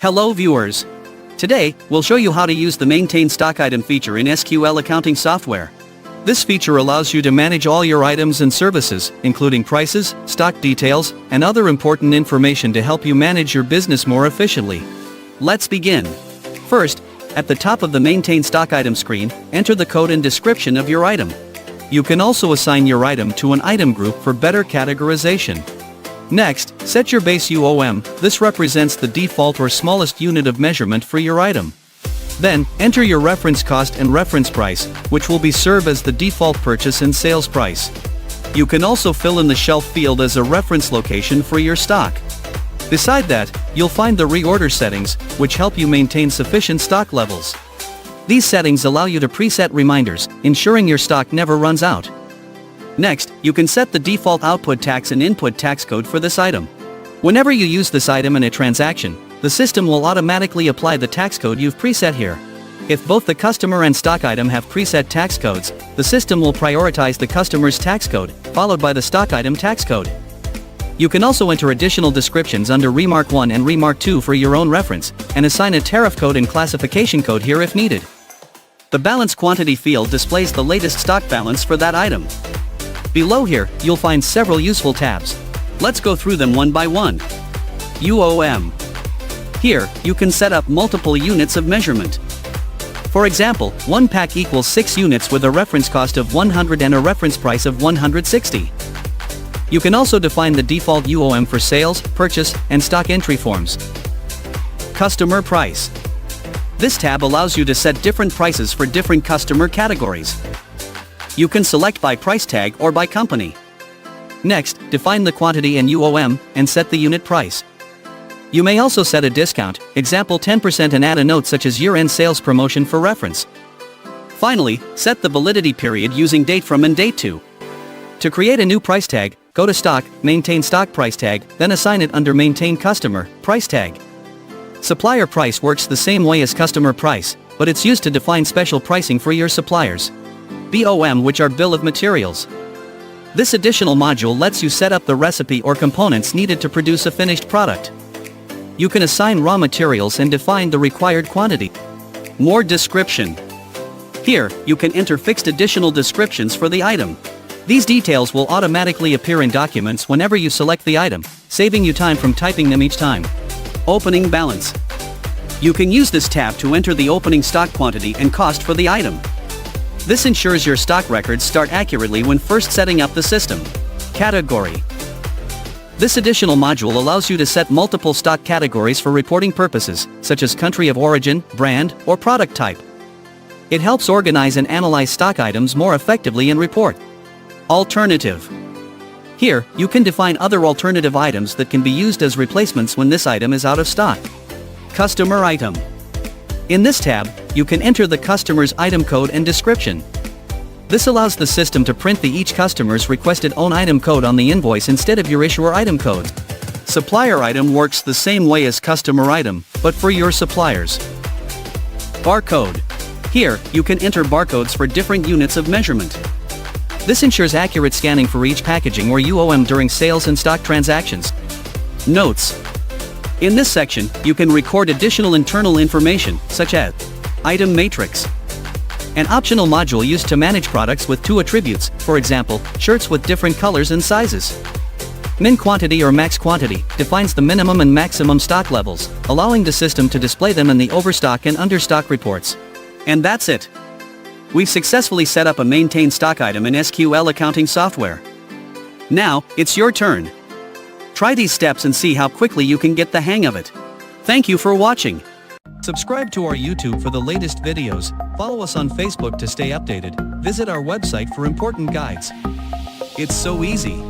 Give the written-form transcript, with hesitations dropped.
Hello viewers! Today, we'll show you how to use the Maintain Stock Item feature in SQL Accounting software. This feature allows you to manage all your items and services, including prices, stock details, and other important information to help you manage your business more efficiently. Let's begin. First, at the top of the Maintain Stock Item screen, enter the code and description of your item. You can also assign your item to an item group for better categorization. Next, set your base UOM. This represents the default or smallest unit of measurement for your item. Then, enter your reference cost and reference price, which will serve as the default purchase and sales price. You can also fill in the shelf field as a reference location for your stock. Beside that, you'll find the reorder settings, which help you maintain sufficient stock levels. These settings allow you to preset reminders, ensuring your stock never runs out. Next, you can set the default output tax and input tax code for this item. Whenever you use this item in a transaction, the system will automatically apply the tax code you've preset here. If both the customer and stock item have preset tax codes, the system will prioritize the customer's tax code, followed by the stock item tax code. You can also enter additional descriptions under Remark 1 and Remark 2 for your own reference, and assign a tariff code and classification code here if needed. The balance quantity field displays the latest stock balance for that item. Below here, you'll find several useful tabs. Let's go through them one by one. UOM. Here, you can set up multiple units of measurement. For example, one pack equals 6 units with a reference cost of 100 and a reference price of 160. You can also define the default UOM for sales, purchase, and stock entry forms. Customer price. This tab allows you to set different prices for different customer categories. You can select by price tag or by company. Next, define the quantity and UOM, and set the unit price. You may also set a discount, example 10%, and add a note such as year-end sales promotion for reference. Finally, set the validity period using date from and date to. To create a new price tag, go to Stock, Maintain Stock Price Tag, then assign it under Maintain Customer Price Tag. Supplier price works the same way as customer price, but it's used to define special pricing for your suppliers. BOM, which are Bill of Materials. This additional module lets you set up the recipe or components needed to produce a finished product. You can assign raw materials and define the required quantity. More description. Here, you can enter fixed additional descriptions for the item. These details will automatically appear in documents whenever you select the item, saving you time from typing them each time. Opening balance. You can use this tab to enter the opening stock quantity and cost for the item. This ensures your stock records start accurately when first setting up the system. Category. This additional module allows you to set multiple stock categories for reporting purposes, such as country of origin, brand, or product type. It helps organize and analyze stock items more effectively in report. Alternative. Here, you can define other alternative items that can be used as replacements when this item is out of stock. Customer item. In this tab, you can enter the customer's item code and description. This allows the system to print each customer's requested own item code on the invoice instead of your issuer item code. Supplier item works the same way as customer item, but for your suppliers. Barcode. Here, you can enter barcodes for different units of measurement. This ensures accurate scanning for each packaging or UOM during sales and stock transactions. Notes. In this section, you can record additional internal information, such as item matrix, an optional module used to manage products with 2 attributes, for example, shirts with different colors and sizes. Min quantity or max quantity defines the minimum and maximum stock levels, allowing the system to display them in the overstock and understock reports. And that's it. We've successfully set up a Maintain Stock Item in SQL Accounting software. Now, it's your turn. Try these steps and see how quickly you can get the hang of it. Thank you for watching. Subscribe to our YouTube for the latest videos, follow us on Facebook to stay updated, visit our website for important guides. It's so easy.